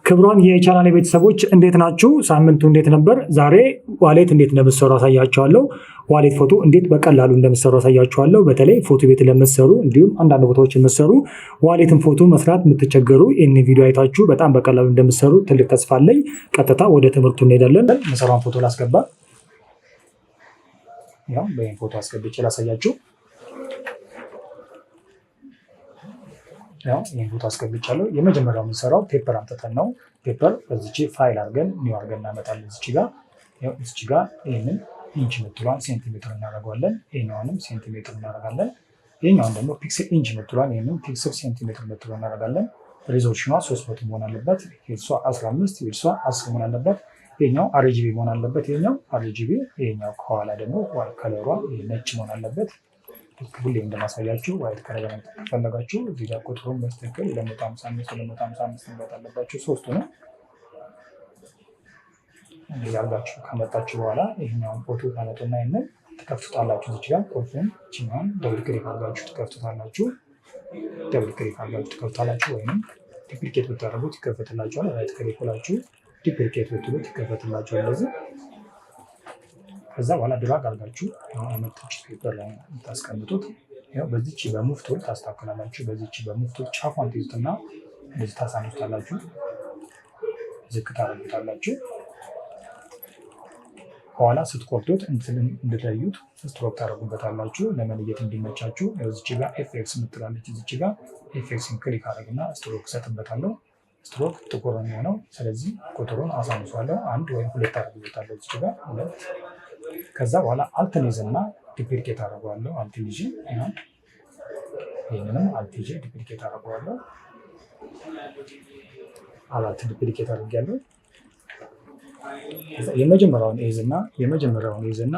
ክብሯን የቻናሌ ቤተሰቦች እንዴት ናችሁ? ሳምንቱ እንዴት ነበር? ዛሬ ዋሌት እንዴት እንደምትሰሩ አሳያችኋለሁ። ዋሌት ፎቶ እንዴት በቀላሉ እንደምትሰሩ አሳያችኋለሁ። በተለይ ፎቶ ቤት ለምትሰሩ እንዲሁም አንዳንድ ቦታዎች የምትሰሩ ዋሌትን ፎቶ መስራት የምትቸገሩ ይህን ቪዲዮ አይታችሁ በጣም በቀላሉ እንደምትሰሩ ትልቅ ተስፋ አለኝ። ቀጥታ ወደ ትምህርቱ እንሄዳለን። መሰራውን ፎቶ ላስገባ። ያው በይሄን ፎቶ አስገብቼ ላሳያችሁ። ያው ይሄን ፎቶ አስገብቻለሁ። የመጀመሪያው የምንሰራው ፔፐር አምጥተን ነው። ፔፐር በዚች ፋይል አድርገን ኒው አድርገን እናመጣለን። እዚች ጋር ያው እዚች ጋር ይሄንን ኢንች ምትሏን ሴንቲሜትር እናደርጋለን። ይሄኛውንም ሴንቲሜትር እናደርጋለን። ይሄኛውን ደግሞ ፒክስል ኢንች ምትሏን ይሄንን ፒክስል ሴንቲሜትር ምትሏን እናደርጋለን። ሪዞሉሽኗ 300 መሆን አለበት። ሄድሷ 15 ሄድሷ 10 መሆን አለበት። ይሄኛው አርጂቢ መሆን አለበት። ይሄኛው አርጂቢ፣ ይሄኛው ከኋላ ደግሞ ከለሯ ነጭ መሆን አለበት። ሁሌ እንደማሳያችሁ ዋይት ከለር ከፈለጋችሁ እዚህ ጋር ቁጥሩን በስተክል 255 255 መምረጥ አለባችሁ። ሶስቱ ነው እንደዚህ አድርጋችሁ ከመጣችሁ በኋላ ይሄኛውን ፎቶ ታመጡና ይሄንን ትከፍቱታላችሁ። እዚህ ጋር ቁልፉን ቺማን ደብል ክሊክ አድርጋችሁ ትከፍቱታላችሁ። ደብል ክሊክ አድርጋችሁ ትከፍቱታላችሁ፣ ወይንም ዲፕሊኬት ብታደርጉት ይከፈትላችኋል። ራይት ክሊክ ብላችሁ ዲፕሊኬት ብትሉት ይከፈትላችኋል እንደዚህ። ከዛ በኋላ ድራግ አድርጋችሁ አመጣችሁ ፔፐር ላይ ታስቀምጡት። ያው በዚህች በሙቭ ቱል ታስተካክላላችሁ። በዚህች በሙቭ ቱል ጫፏን ትይዙትና እንደዚህ ታሳንሱታላችሁ፣ ዝቅ ታደርጉታላችሁ። በኋላ ስትቆርጡት እንድትለዩት ስትሮክ ታደርጉበታላችሁ ለመለየት እንዲመቻችሁ። እዚች ጋር ኤፍኤክስ የምትላለች እዚች ጋር ኤፍኤክስን ክሊክ አደረግና ስትሮክ ሰጥበታለሁ። ስትሮክ ጥቁር ነው የሚሆነው። ስለዚህ ቁጥሩን አሳንሷለሁ። 1 ወይም 2 አድርጉታለሁ እዚች ጋር 2። ከዛ በኋላ አልትኒዝና ዲፕሊኬት አደርገዋለሁ። አልትኒዝ ይህንንም አልትኒዝ ዲፕሊኬት አደርገዋለሁ። አራት ዲፕሊኬት አድርጌያለሁ። የመጀመሪያውን ይዝና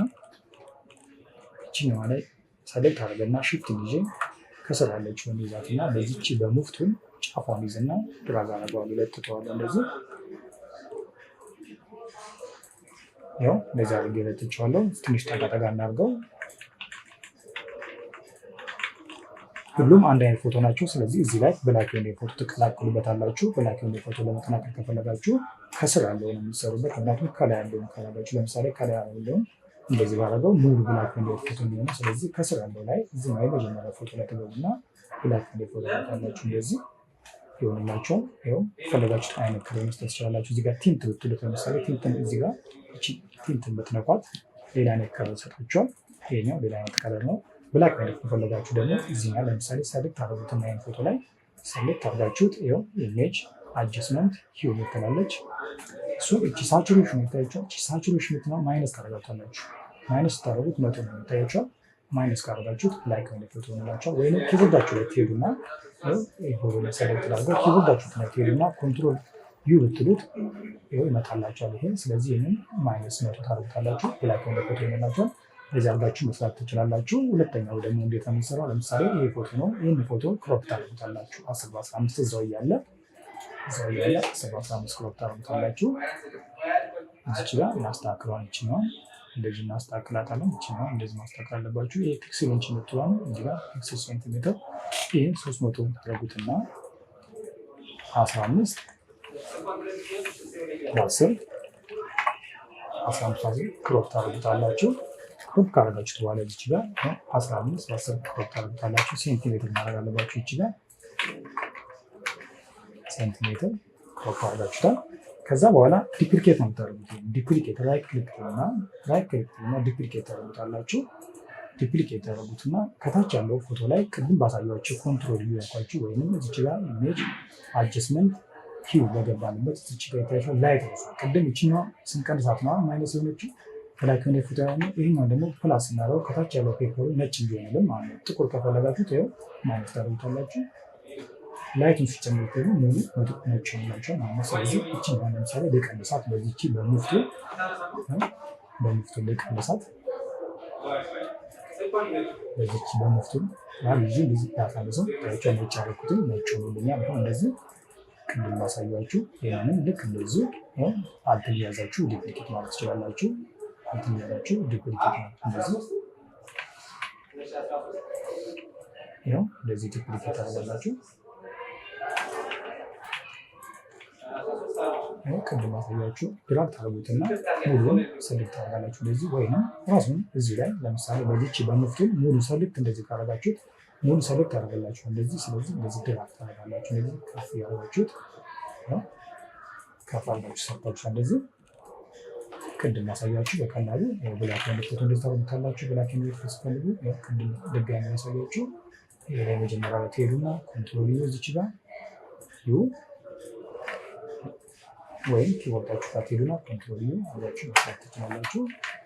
እችኛዋ ላይ ሰሌክት አድርገና ሽፍት ይዤ ከስር ያለችውን ይዛትና በዚች በሙፍቱን ጫፏን ይዝና ድራግ አደርገዋለሁ። ለጥተዋለሁ እንደዚህ ያው እንደዚህ አድርጌ ለጥቼዋለሁ። ትንሽ ጠጋ እናድርገው። ሁሉም አንድ አይነት ፎቶ ናቸው። ስለዚህ እዚህ ላይ ብላክ ኤንድ ፎቶ ትቀላቅሉበታላችሁ። ብላክ ኤንድ ፎቶ ለመቀላቀል ከፈለጋችሁ ከስር ያለውን የምትሰሩበት፣ ምክንያቱም ከላይ ያለውን ካላችሁ ለምሳሌ ከላይ ያለውን እንደዚህ ባደረገው ሙሉ ብላክ ኤንድ ፎቶ የሚሆነው። ስለዚህ ከስር ያለው ላይ እዚህ ላይ መጀመሪያ ፎቶ ላይ ትገቡና ብላክ ኤንድ ፎቶ ታላችሁ እንደዚህ ይሆንላችኋል። ይኸው ፈለጋችሁት አይነት ከለር መስጠት ትችላላችሁ። እዚህ ጋር ቲንት ብትሉት ለምሳሌ ቲንትን እዚህ ጋር ቲንትን ብትነኳት ሌላ አይነት ከለር ሰጥቷችኋል። ይሄኛው ሌላ አይነት ከለር ነው። ብላክ አይነት ከፈለጋችሁ ደግሞ እዚህ ጋር ለምሳሌ ሰሌክት አድርጉትና ይሄን ፎቶ ላይ ሰሌክት አድርጋችሁት ይኸው ኢሜጅ አጀስትመንት ሂው ምትላለች። እሱ እቺ ሳቹሬሽን የምታዩቸው እቺ ሳቹሬሽን ምትለው ማይነስ ታደርጋታላችሁ። ማይነስ ታደርጉት 100 ነው የምታዩቸው። ማይነስ ካደረጋችሁት ብላክ አይነት ፎቶ ሆነላችሁ። ወይም ኪቦርዳችሁ ላይ ትሄዱና ይሄ ላይ ሰሌክት አድርጋችሁ ኪቦርዳችሁ ላይ ትሄዱና ኮንትሮል ዩ ብትሉት ይሄው ይመጣላችኋል ይሄ። ስለዚህ ይሄንን ማይነስ 100 ታደርጉታላችሁ። ብላክ አይነት ፎቶ ሆነላችሁ። እንደዚህ አድርጋችሁ መስራት ትችላላችሁ። ሁለተኛው ደግሞ እንዴት ነው የምንሰራው? ለምሳሌ ይሄ ፎቶ ነው። ይሄን ፎቶ ክሮፕ ታደርጉታላችሁ 10 በ15 እዛው እያለ 10 በ15 ክሮፕ ታደርጉታላችሁ። እዚች ጋር እናስተካክለዋለን። ይችኛው እንደዚህ እናስተካክላታለን። ይችኛው እንደዚህ ማስተካከል አለባችሁ። ይሄ ፒክስል ኢንች የምትለዋን እዚህ ጋር ፒክስል ሴንቲሜትር ይሄን 300 ታደርጉትና 15 በ10 15 ክሮፕ ታደርጉታላችሁ። ክሮፕ ካደረጋችሁት በኋላ እዚች ጋር 15 በ10 ክሮፕ ታደርጉታላችሁ። ሴንቲሜትር ማድረግ አለባችሁ። ይቺ ጋር ሴንቲሜትር ክሮፕ አድርጋችሁታል። ከዛ በኋላ ዲፕሊኬት ነው የምታደርጉት። ዲፕሊኬት ራይት ክሊክ እና ዲፕሊኬት ታደርጉታላችሁ። ዲፕሊኬት ታደርጉትና ከታች ያለው ፎቶ ላይ ቅድም ባሳያችሁ ኮንትሮል ዩ ያልኳችሁ ወይንም እዚች ጋር ኢሜጅ አጀስትመንት ሂው በገባንበት እዚች ጋር ታይቷል። ላይት ነው ቅድም ይችኛው ስንቀንሳት ነው ማይነስ የሆነችው ብላክ ኤንድ ፎቶ ያለው። ይሄኛው ደግሞ ፕላስ እናደርገው ከታች ያለው ፔፐሩ ነጭ እንዲሆንልን ማለት ነው። ጥቁር ከፈለጋችሁት ይኸው ማይነስ ታደርጉታላችሁ። ላይቱን ሲጨምሩት ደግሞ ሙሉ ነጭ ሆንላቸው ማለት ነው። ስለዚህ እቺን ለምሳሌ ልቀንሳት። በዚህቺ በሙፍቱ ልቀንሳት። በዚህቺ በሙፍቱ ይዤ እንደዚህ ያሳለሰው ታያቸው ነጭ ያደረኩትን ነጭ ሆኖልኛል። እንደዚህ ቅድም ማሳያችሁ ይህንን ልክ እንደዚህ አልትን ያዛችሁ ዲፕሊኬት ማለት ትችላላችሁ። አልትን ያዛችሁ ዲፕሊኬት ማለት እንደዚህ ይኸው እንደዚህ ዲፕሊኬት አደረጋላችሁ። ቅድም ማሳያችሁ ድራግ ታደርጉትና ሙሉን ሰሌክት ታደርጋላችሁ እንደዚህ። ወይንም ራሱን እዚህ ላይ ለምሳሌ በዚች በምፍቱን ሙሉ ሰሌክት እንደዚህ ካደረጋችሁት ሙሉ ሰሌክት ታደርጋላችሁ እንደዚህ። ስለዚህ እንደዚህ ድራግ ታደርጋላችሁ እንደዚህ ከፍ ያደርጋችሁት ከፍ አድርጋችሁ ሰርታችሁ እንደዚህ ቅድም ማሳያችሁ በቀላሉ ብላክ ኤንድ ፎቶ እንደዚህ ታደርጉታላችሁ። ብላክ ኤንድ ፎቶ ስትፈልጉ ቅድም ድጋሚ ማሳያችሁ መጀመሪያ ላይ ትሄዱና ኮንትሮል ዩ እዚች ጋር ዩ ወይም ኪቦርዳችሁ ጋር ትሄዱና ኮንትሮል ዩ አብራችሁ መስራት ትችላላችሁ።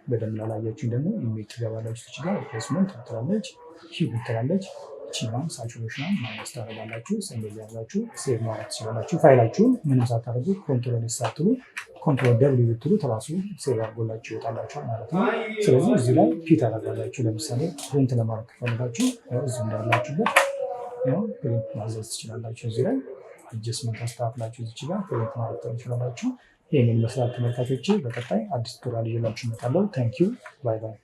በደንብ ላላያችሁ ደግሞ ኢሜጅ ትገባላችሁ። እዚች ጋር ሪፕሌስመንት ትላለች፣ ሂው ትላለች። እቺን ሳቹሬሽን ማይነስ ታደርጋላችሁ። እንደዚህ ያላችሁ ሴቭ ማድረግ ትችላላችሁ። ፋይላችሁን ምንም ሳታደርጉ ኮንትሮል ሳትሉ ኮንትሮል ደብሊው ብትሉ ተራሱ ሴቭ አድርጎላችሁ ይወጣላችኋል ማለት ነው። ስለዚህ እዚህ ላይ ፒት አደርጋላችሁ። ለምሳሌ ፕሪንት ለማድረግ ከፈለጋችሁ እዚህ እንዳላችሁበት ፕሪንት ማዘዝ ትችላላችሁ። እዚህ ላይ አጀስትመንት አስተካክላችሁ እዚህ ጋር ፕሪንት ማድረግ ትችላላችሁ። ይህንን ይመስላል ተመልካቾቼ። በቀጣይ አዲስ ቱቶሪያል ይዤላችሁ እመጣለሁ። ታንኪዩ ባይ ባይ።